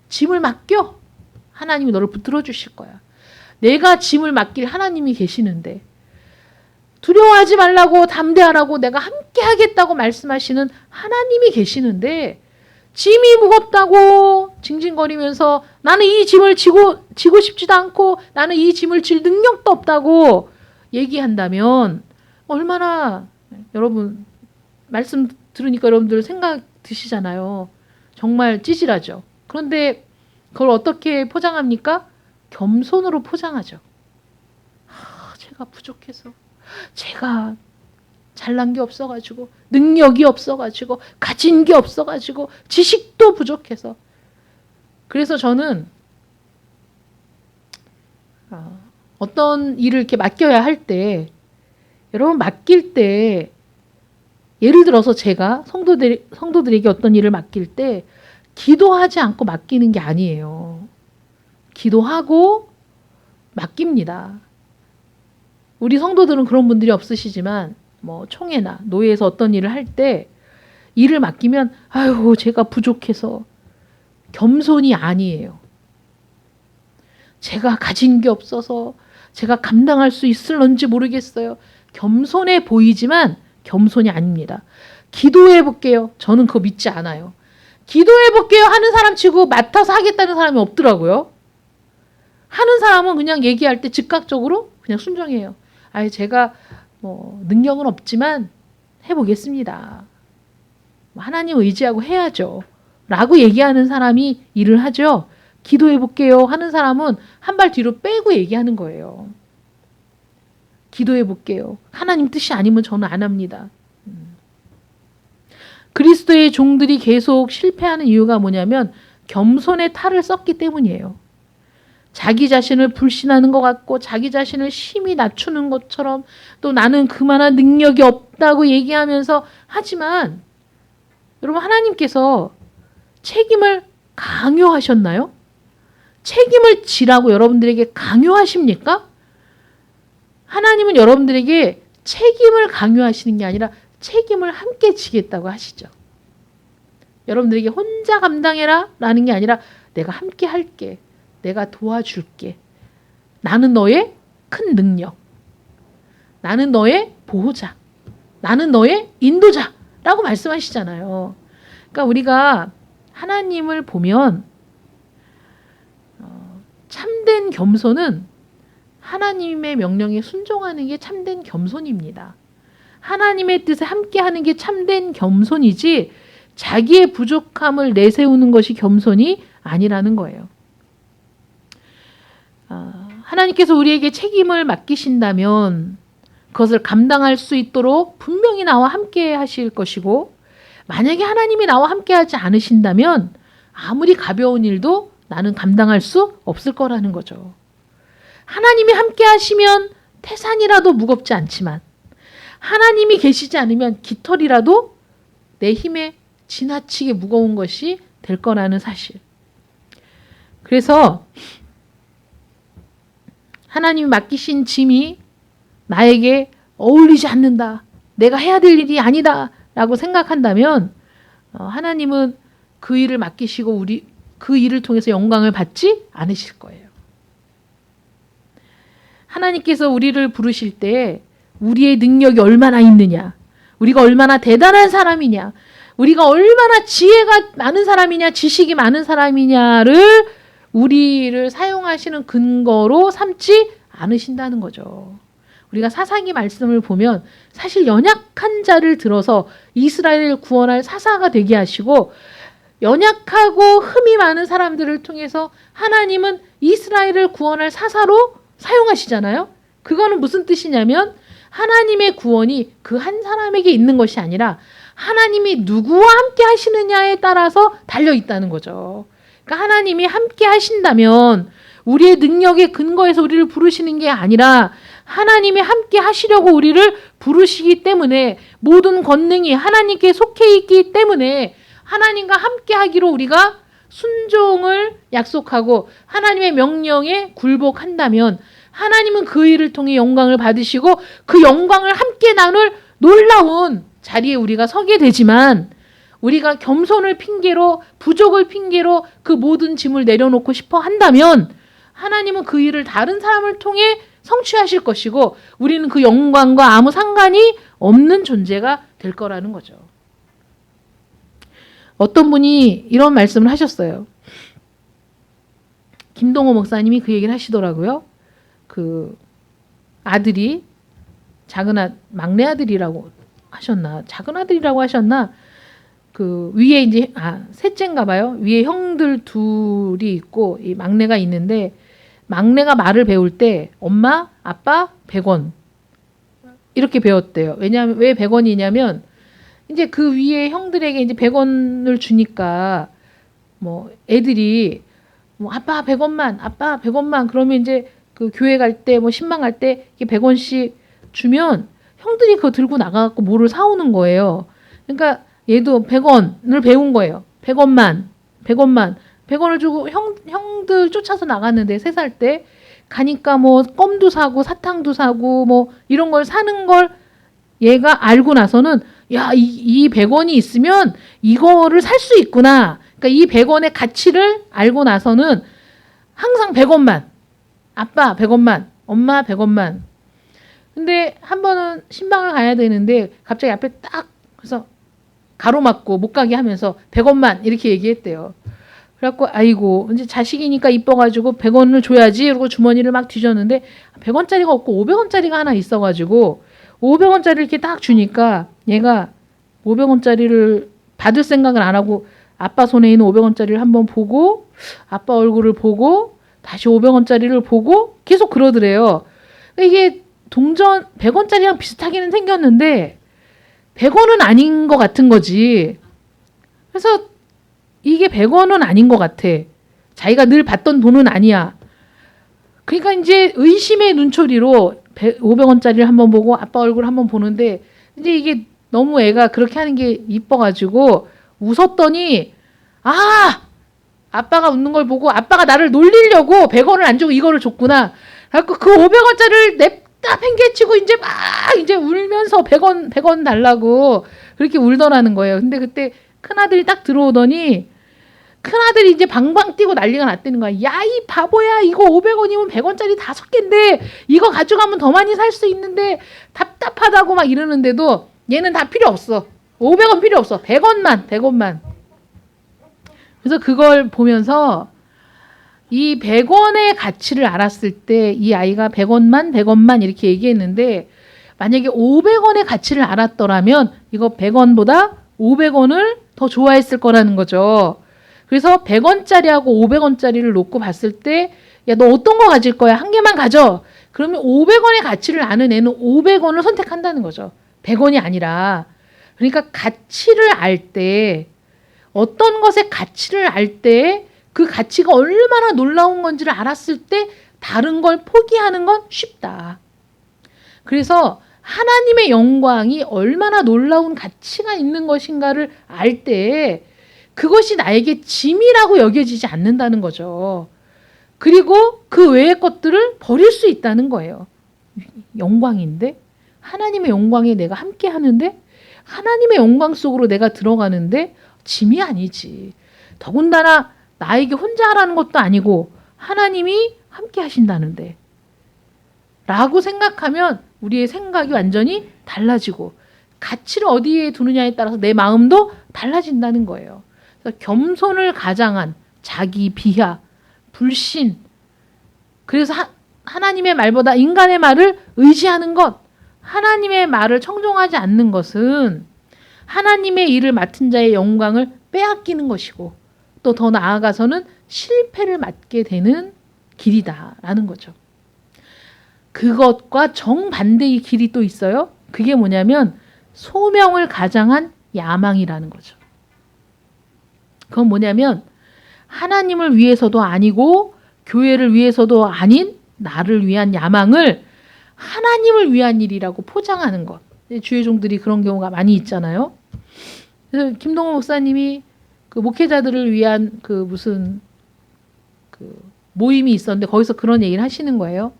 짐을 맡겨. 하나님이 너를 붙들어 주실 거야. 내가 짐을 맡길 하나님이 계시는데 두려워하지 말라고 담대하라고 내가 함께 하겠다고 말씀하시는 하나님이 계시는데 짐이 무겁다고 징징거리면서 나는 이 짐을 지고 싶지도 않고 나는 이 짐을 질 능력도 없다고 얘기한다면 얼마나 여러분 말씀 들으니까 여러분들 생각 드시잖아요. 정말 찌질하죠. 그런데 그걸 어떻게 포장합니까? 겸손으로 포장하죠. 제가 부족해서 제가 잘난 게 없어가지고 능력이 없어가지고 가진 게 없어가지고 지식도 부족해서. 그래서 저는 어떤 일을 이렇게 맡겨야 할 때 여러분 맡길 때 예를 들어서 제가 성도들에게 어떤 일을 맡길 때 기도하지 않고 맡기는 게 아니에요. 기도하고 맡깁니다. 우리 성도들은 그런 분들이 없으시지만 뭐 총회나 노예에서 어떤 일을 할 때 일을 맡기면 아유 제가 부족해서 겸손이 아니에요. 제가 가진 게 없어서 제가 감당할 수 있을런지 모르겠어요. 겸손해 보이지만 겸손이 아닙니다. 기도해 볼게요. 저는 그거 믿지 않아요. 기도해 볼게요 하는 사람 치고 맡아서 하겠다는 사람이 없더라고요. 하는 사람은 그냥 얘기할 때 즉각적으로 그냥 순종해요. 아유 제가 뭐 능력은 없지만 해보겠습니다. 하나님 의지하고 해야죠. 라고 얘기하는 사람이 일을 하죠. 기도해 볼게요 하는 사람은 한 발 뒤로 빼고 얘기하는 거예요. 기도해 볼게요. 하나님 뜻이 아니면 저는 안 합니다. 그리스도의 종들이 계속 실패하는 이유가 뭐냐면 겸손의 탈을 썼기 때문이에요. 자기 자신을 불신하는 것 같고 자기 자신을 심히 낮추는 것처럼 또 나는 그만한 능력이 없다고 얘기하면서 하지만 여러분 하나님께서 책임을 강요하셨나요? 책임을 지라고 여러분들에게 강요하십니까? 하나님은 여러분들에게 책임을 강요하시는 게 아니라 책임을 함께 지겠다고 하시죠. 여러분들에게 혼자 감당해라 라는 게 아니라 내가 함께 할게. 내가 도와줄게. 나는 너의 큰 능력. 나는 너의 보호자. 나는 너의 인도자 라고 말씀하시잖아요. 그러니까 우리가 하나님을 보면 참된 겸손은 하나님의 명령에 순종하는 게 참된 겸손입니다. 하나님의 뜻에 함께하는 게 참된 겸손이지 자기의 부족함을 내세우는 것이 겸손이 아니라는 거예요. 하나님께서 우리에게 책임을 맡기신다면 그것을 감당할 수 있도록 분명히 나와 함께 하실 것이고 만약에 하나님이 나와 함께 하지 않으신다면 아무리 가벼운 일도 나는 감당할 수 없을 거라는 거죠. 하나님이 함께 하시면 태산이라도 무겁지 않지만 하나님이 계시지 않으면 깃털이라도 내 힘에 지나치게 무거운 것이 될 거라는 사실. 그래서 하나님이 맡기신 짐이 나에게 어울리지 않는다. 내가 해야 될 일이 아니다. 라고 생각한다면 하나님은 그 일을 맡기시고 그 일을 통해서 영광을 받지 않으실 거예요. 하나님께서 우리를 부르실 때 우리의 능력이 얼마나 있느냐, 우리가 얼마나 대단한 사람이냐, 우리가 얼마나 지혜가 많은 사람이냐, 지식이 많은 사람이냐를 우리를 사용하시는 근거로 삼지 않으신다는 거죠. 우리가 사사기 말씀을 보면 사실 연약한 자를 들어서 이스라엘을 구원할 사사가 되게 하시고 연약하고 흠이 많은 사람들을 통해서 하나님은 이스라엘을 구원할 사사로 사용하시잖아요. 그거는 무슨 뜻이냐면 하나님의 구원이 그 한 사람에게 있는 것이 아니라 하나님이 누구와 함께 하시느냐에 따라서 달려 있다는 거죠. 그러니까 하나님이 함께 하신다면 우리의 능력의 근거에서 우리를 부르시는 게 아니라 하나님이 함께 하시려고 우리를 부르시기 때문에 모든 권능이 하나님께 속해 있기 때문에 하나님과 함께 하기로 우리가 순종을 약속하고 하나님의 명령에 굴복한다면 하나님은 그 일을 통해 영광을 받으시고 그 영광을 함께 나눌 놀라운 자리에 우리가 서게 되지만 우리가 겸손을 핑계로 부족을 핑계로 그 모든 짐을 내려놓고 싶어 한다면 하나님은 그 일을 다른 사람을 통해 성취하실 것이고 우리는 그 영광과 아무 상관이 없는 존재가 될 거라는 거죠. 어떤 분이 이런 말씀을 하셨어요. 김동호 목사님이 그 얘기를 하시더라고요. 그 아들이 막내 아들이라고 하셨나? 작은 아들이라고 하셨나? 그 위에 이제 셋째인가 봐요. 위에 형들 둘이 있고 이 막내가 있는데 막내가 말을 배울 때 엄마, 아빠, 100원 이렇게 배웠대요. 왜냐하면 왜 100원이냐면 이제 그 위에 형들에게 이제 100원을 주니까 뭐 애들이 뭐 아빠 100원만, 아빠 100원만 그러면 이제 그 교회 갈 때 뭐 10만 갈 때 이게 100원씩 주면 형들이 그거 들고 나가갖고 뭐를 사오는 거예요. 그러니까 얘도 100원을 배운 거예요. 100원만 100원을 주고 형들 쫓아서 나갔는데 3살 때 가니까 뭐 껌도 사고 사탕도 사고 뭐 이런 걸 사는 걸 얘가 알고 나서는 야, 이 100원이 있으면 이거를 살 수 있구나. 그러니까 이 100원의 가치를 알고 나서는 항상 100원만. 아빠 100원만. 엄마 100원만. 근데 한 번은 신방을 가야 되는데 갑자기 앞에 딱 그래서 가로막고 못 가게 하면서 100원만 이렇게 얘기했대요. 그래갖고 아이고 이제 자식이니까 이뻐가지고 100원을 줘야지 이러고 주머니를 막 뒤졌는데 100원짜리가 없고 500원짜리가 하나 있어가지고 500원짜리를 이렇게 딱 주니까 얘가 500원짜리를 받을 생각을 안 하고 아빠 손에 있는 500원짜리를 한번 보고 아빠 얼굴을 보고 다시 500원짜리를 보고 계속 그러더래요. 이게 동전 100원짜리랑 비슷하게는 생겼는데 100원은 아닌 것 같은 거지. 그래서 이게 100원은 아닌 것 같아. 자기가 늘 받던 돈은 아니야. 그러니까 이제 의심의 눈초리로 500원짜리를 한번 보고 아빠 얼굴 한번 보는데 이제 이게 너무 애가 그렇게 하는 게 이뻐가지고 웃었더니 아빠가 웃는 걸 보고 아빠가 나를 놀리려고 100원을 안 주고 이거를 줬구나. 그래갖고 그 500원짜리를 냅다 팽개치고 이제 울면서 100원 달라고 그렇게 울더라는 거예요. 근데 그때 큰아들이 딱 들어오더니 큰아들이 이제 방방 뛰고 난리가 났다는 거야. 야, 이 바보야. 이거 500원이면 100원짜리 5개인데 이거 가져가면 더 많이 살 수 있는데 답답하다고 막 이러는데도 얘는 다 필요 없어. 500원 필요 없어. 100원만. 그래서 그걸 보면서 이 100원의 가치를 알았을 때 이 아이가 100원만 이렇게 얘기했는데 만약에 500원의 가치를 알았더라면 이거 100원보다 500원을 더 좋아했을 거라는 거죠. 그래서 100원짜리하고 500원짜리를 놓고 봤을 때 야, 너 어떤 거 가질 거야? 한 개만 가져. 그러면 500원의 가치를 아는 애는 500원을 선택한다는 거죠. 100원이 아니라. 그러니까 가치를 알 때 어떤 것의 가치를 알 때 그 가치가 얼마나 놀라운 건지를 알았을 때 다른 걸 포기하는 건 쉽다. 그래서 하나님의 영광이 얼마나 놀라운 가치가 있는 것인가를 알 때 그것이 나에게 짐이라고 여겨지지 않는다는 거죠. 그리고 그 외의 것들을 버릴 수 있다는 거예요. 영광인데 하나님의 영광에 내가 함께 하는데 하나님의 영광 속으로 내가 들어가는데 짐이 아니지. 더군다나 나에게 혼자 하라는 것도 아니고 하나님이 함께 하신다는데 라고 생각하면 우리의 생각이 완전히 달라지고 가치를 어디에 두느냐에 따라서 내 마음도 달라진다는 거예요. 그래서 겸손을 가장한 자기 비하, 불신, 그래서 하나님의 말보다 인간의 말을 의지하는 것, 하나님의 말을 청종하지 않는 것은 하나님의 일을 맡은 자의 영광을 빼앗기는 것이고 또 더 나아가서는 실패를 맞게 되는 길이다라는 거죠. 그것과 정반대의 길이 또 있어요. 그게 뭐냐면 소명을 가장한 야망이라는 거죠. 그건 뭐냐면 하나님을 위해서도 아니고 교회를 위해서도 아닌 나를 위한 야망을 하나님을 위한 일이라고 포장하는 것. 주의 종들이 그런 경우가 많이 있잖아요. 그래서 김동호 목사님이 그 목회자들을 위한 그 무슨 그 모임이 있었는데 거기서 그런 얘기를 하시는 거예요.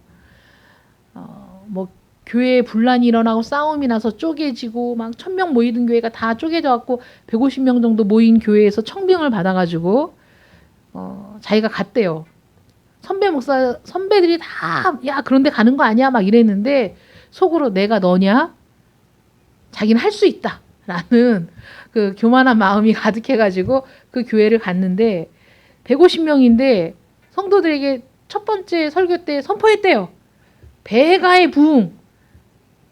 뭐 교회에 분란이 일어나고 싸움이 나서 쪼개지고 막 1000명 모이던 교회가 다 쪼개져 갖고 150명 정도 모인 교회에서 청빙을 받아가지고 자기가 갔대요. 선배들이 다 야 그런데 가는 거 아니야 막 이랬는데 속으로 내가 너냐? 자기는 할 수 있다라는 그 교만한 마음이 가득해가지고 그 교회를 갔는데 150명인데 성도들에게 첫 번째 설교 때 선포했대요. 배가의 부흥.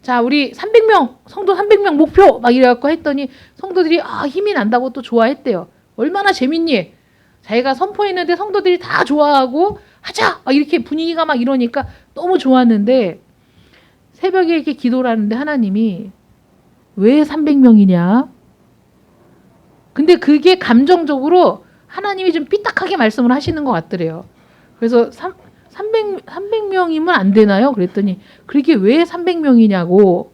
자, 우리 300명, 성도 300명 목표 막 이래갖고 했더니 성도들이 힘이 난다고 또 좋아했대요. 얼마나 재밌니? 자기가 선포했는데 성도들이 다 좋아하고 하자! 막 이렇게 분위기가 막 이러니까 너무 좋았는데 새벽에 이렇게 기도를 하는데 하나님이 왜 300명이냐? 근데 그게 감정적으로 하나님이 좀 삐딱하게 말씀을 하시는 것 같더래요. 그래서 300명이면 안 되나요? 그랬더니 그게 왜 300명이냐고.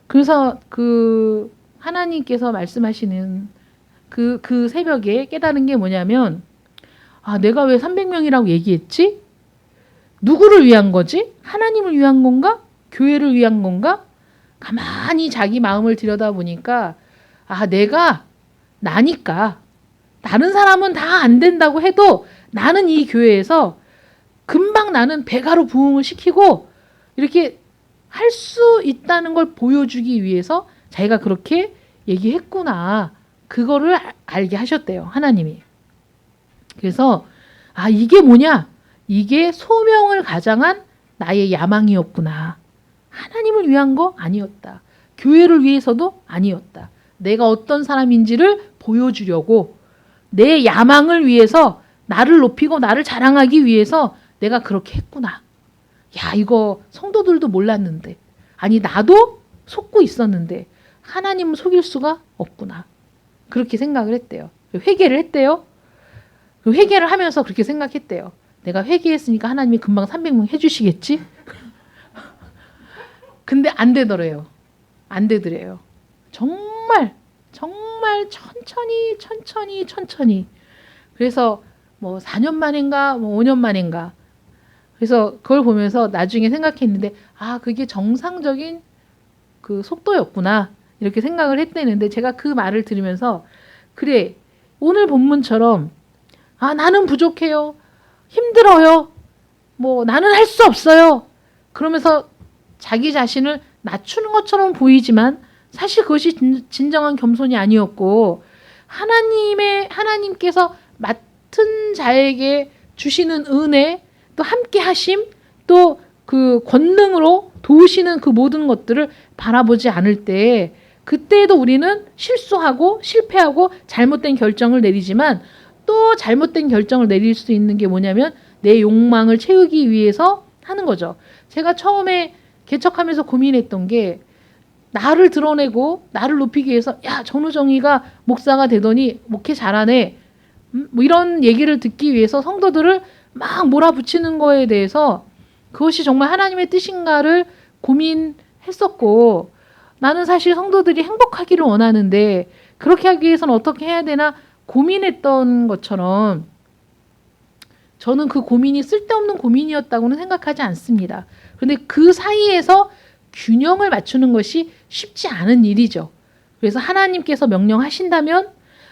그래서 그 하나님께서 말씀하시는 그 새벽에 깨달은 게 뭐냐면 아, 내가 왜 300명이라고 얘기했지? 누구를 위한 거지? 하나님을 위한 건가? 교회를 위한 건가? 가만히 자기 마음을 들여다보니까 아, 내가 나니까 다른 사람은 다 안 된다고 해도 나는 이 교회에서 금방 나는 배가로 부흥을 시키고 이렇게 할 수 있다는 걸 보여주기 위해서 자기가 그렇게 얘기했구나. 그거를 알게 하셨대요. 하나님이. 그래서 아, 이게 뭐냐? 이게 소명을 가장한 나의 야망이었구나. 하나님을 위한 거 아니었다. 교회를 위해서도 아니었다. 내가 어떤 사람인지를 보여주려고 내 야망을 위해서 나를 높이고 나를 자랑하기 위해서 내가 그렇게 했구나. 야, 이거 성도들도 몰랐는데. 아니, 나도 속고 있었는데 하나님은 속일 수가 없구나. 그렇게 생각을 했대요. 회개를 했대요. 회개를 하면서 그렇게 생각했대요. 내가 회개했으니까 하나님이 금방 300명 해주시겠지? 근데 안 되더래요. 안 되더래요. 정말 천천히. 그래서 뭐 4년 만인가 뭐 5년 만인가. 그래서 그걸 보면서 나중에 생각했는데 아, 그게 정상적인 그 속도였구나. 이렇게 생각을 했대는데 제가 그 말을 들으면서 그래, 오늘 본문처럼 아, 나는 부족해요. 힘들어요. 뭐 나는 할 수 없어요. 그러면서 자기 자신을 낮추는 것처럼 보이지만 사실 그것이 진정한 겸손이 아니었고 하나님께서 맡은 자에게 주시는 은혜, 또 함께 하심, 또 그 권능으로 도우시는 그 모든 것들을 바라보지 않을 때 그때에도 우리는 실수하고 실패하고 잘못된 결정을 내리지만 또 잘못된 결정을 내릴 수 있는 게 뭐냐면 내 욕망을 채우기 위해서 하는 거죠. 제가 처음에 개척하면서 고민했던 게 나를 드러내고 나를 높이기 위해서 야, 전우정이가 목사가 되더니 목회 잘하네. 뭐 이런 얘기를 듣기 위해서 성도들을 막 몰아붙이는 거에 대해서 그것이 정말 하나님의 뜻인가를 고민했었고 나는 사실 성도들이 행복하기를 원하는데 그렇게 하기 위해서는 어떻게 해야 되나 고민했던 것처럼 저는 그 고민이 쓸데없는 고민이었다고는 생각하지 않습니다. 그런데 그 사이에서 균형을 맞추는 것이 쉽지 않은 일이죠. 그래서 하나님께서 명령하신다면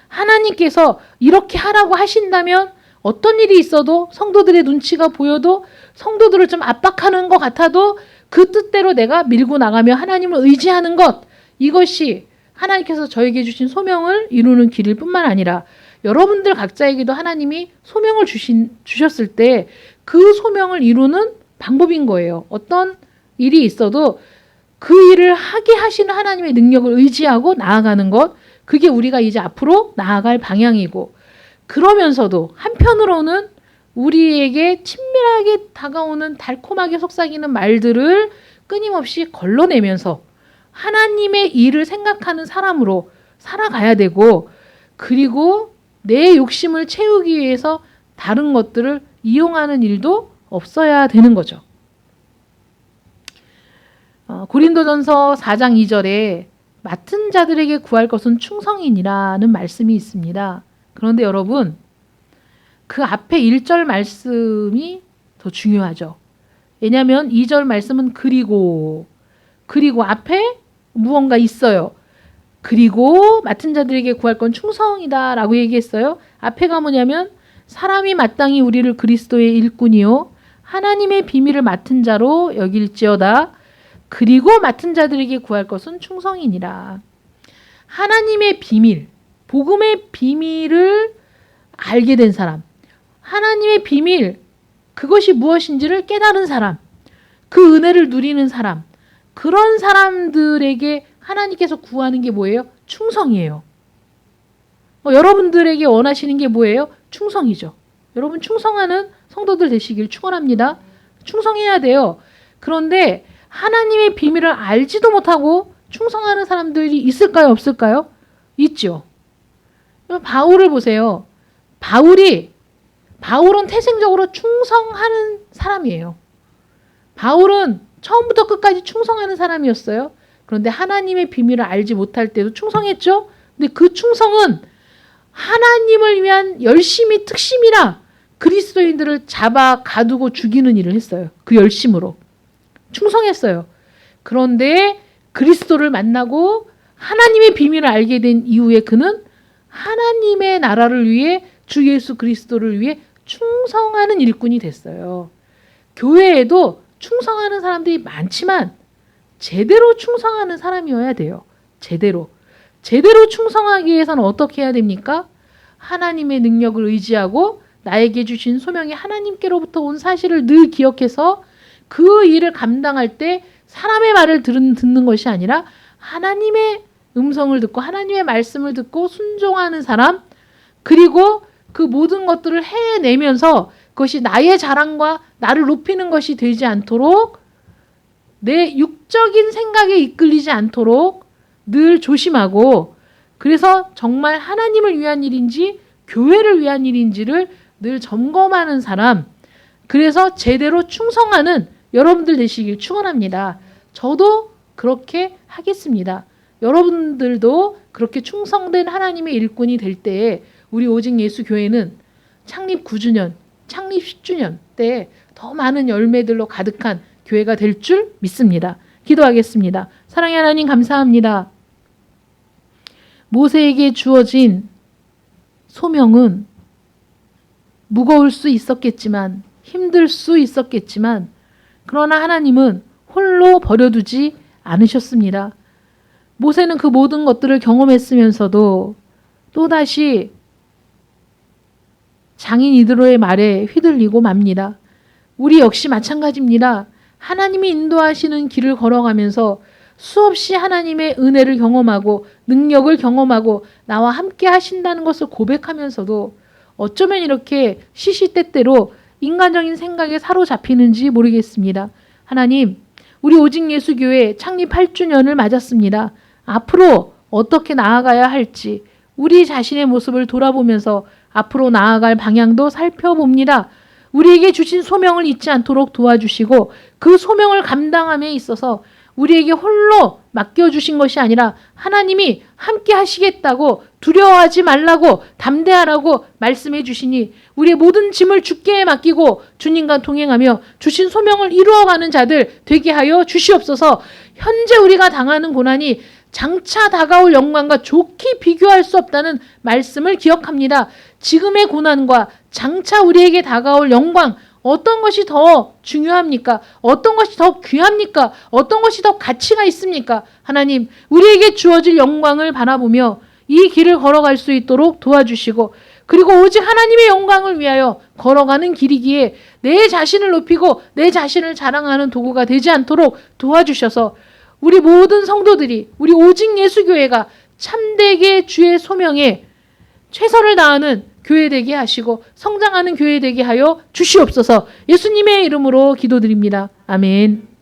하나님께서 이렇게 하라고 하신다면 어떤 일이 있어도 성도들의 눈치가 보여도 성도들을 좀 압박하는 것 같아도 그 뜻대로 내가 밀고 나가며 하나님을 의지하는 것, 이것이 하나님께서 저에게 주신 소명을 이루는 길일 뿐만 아니라 여러분들 각자에게도 하나님이 소명을 주셨을 때 그 소명을 이루는 방법인 거예요. 어떤 일이 있어도 그 일을 하게 하시는 하나님의 능력을 의지하고 나아가는 것, 그게 우리가 이제 앞으로 나아갈 방향이고, 그러면서도 한편으로는 우리에게 친밀하게 다가오는 달콤하게 속삭이는 말들을 끊임없이 걸러내면서 하나님의 일을 생각하는 사람으로 살아가야 되고, 그리고 내 욕심을 채우기 위해서 다른 것들을 이용하는 일도 없어야 되는 거죠. 고린도전서 4장 2절에 맡은 자들에게 구할 것은 충성이니라는 말씀이 있습니다. 그런데 여러분, 그 앞에 1절 말씀이 더 중요하죠. 왜냐하면 2절 말씀은 그리고 앞에 무언가 있어요. 그리고 맡은 자들에게 구할 건 충성이다 라고 얘기했어요. 앞에가 뭐냐면 사람이 마땅히 우리를 그리스도의 일꾼이요 하나님의 비밀을 맡은 자로 여길지어다. 그리고 맡은 자들에게 구할 것은 충성이니라. 하나님의 비밀, 복음의 비밀을 알게 된 사람, 하나님의 비밀, 그것이 무엇인지를 깨달은 사람, 그 은혜를 누리는 사람, 그런 사람들에게 하나님께서 구하는 게 뭐예요? 충성이에요. 여러분들에게 원하시는 게 뭐예요? 충성이죠. 여러분 충성하는 성도들 되시길 축원합니다. 충성해야 돼요. 그런데 하나님의 비밀을 알지도 못하고 충성하는 사람들이 있을까요? 없을까요? 있죠. 바울을 보세요. 바울은 태생적으로 충성하는 사람이에요. 바울은 처음부터 끝까지 충성하는 사람이었어요. 그런데 하나님의 비밀을 알지 못할 때도 충성했죠. 근데 그 충성은 하나님을 위한 열심이 특심이라 그리스도인들을 잡아 가두고 죽이는 일을 했어요. 그 열심으로. 충성했어요. 그런데 그리스도를 만나고 하나님의 비밀을 알게 된 이후에 그는 하나님의 나라를 위해 주 예수 그리스도를 위해 충성하는 일꾼이 됐어요. 교회에도 충성하는 사람들이 많지만 제대로 충성하는 사람이어야 돼요. 제대로 충성하기 위해서는 어떻게 해야 됩니까? 하나님의 능력을 의지하고 나에게 주신 소명이 하나님께로부터 온 사실을 늘 기억해서 그 일을 감당할 때 사람의 말을 듣는 것이 아니라 하나님의 음성을 듣고 하나님의 말씀을 듣고 순종하는 사람, 그리고 그 모든 것들을 해내면서 그것이 나의 자랑과 나를 높이는 것이 되지 않도록, 내 육적인 생각에 이끌리지 않도록 늘 조심하고, 그래서 정말 하나님을 위한 일인지 교회를 위한 일인지를 늘 점검하는 사람, 그래서 제대로 충성하는 여러분들 되시길 축원합니다. 저도 그렇게 하겠습니다. 여러분들도 그렇게 충성된 하나님의 일꾼이 될 때에 우리 오직 예수 교회는 창립 9주년, 창립 10주년 때 더 많은 열매들로 가득한 교회가 될 줄 믿습니다. 기도하겠습니다. 사랑의 하나님 감사합니다. 모세에게 주어진 소명은 무거울 수 있었겠지만, 힘들 수 있었겠지만, 그러나 하나님은 홀로 버려두지 않으셨습니다. 모세는 그 모든 것들을 경험했으면서도 또다시 장인 이드로의 말에 휘둘리고 맙니다. 우리 역시 마찬가지입니다. 하나님이 인도하시는 길을 걸어가면서 수없이 하나님의 은혜를 경험하고 능력을 경험하고 나와 함께 하신다는 것을 고백하면서도 어쩌면 이렇게 시시때때로 인간적인 생각에 사로잡히는지 모르겠습니다. 하나님, 우리 오직 예수교회 창립 8주년을 맞았습니다. 앞으로 어떻게 나아가야 할지 우리 자신의 모습을 돌아보면서 앞으로 나아갈 방향도 살펴봅니다. 우리에게 주신 소명을 잊지 않도록 도와주시고 그 소명을 감당함에 있어서 우리에게 홀로 맡겨주신 것이 아니라 하나님이 함께 하시겠다고 두려워하지 말라고 담대하라고 말씀해 주시니 우리의 모든 짐을 주께 맡기고 주님과 동행하며 주신 소명을 이루어가는 자들 되게 하여 주시옵소서. 현재 우리가 당하는 고난이 장차 다가올 영광과 좋게 비교할 수 없다는 말씀을 기억합니다. 지금의 고난과 장차 우리에게 다가올 영광, 어떤 것이 더 중요합니까? 어떤 것이 더 귀합니까? 어떤 것이 더 가치가 있습니까? 하나님, 우리에게 주어질 영광을 바라보며 이 길을 걸어갈 수 있도록 도와주시고, 그리고 오직 하나님의 영광을 위하여 걸어가는 길이기에 내 자신을 높이고 내 자신을 자랑하는 도구가 되지 않도록 도와주셔서 우리 모든 성도들이, 우리 오직 예수교회가 참되게 주의 소명에 최선을 다하는 교회 되게 하시고 성장하는 교회 되게 하여 주시옵소서. 예수님의 이름으로 기도드립니다. 아멘.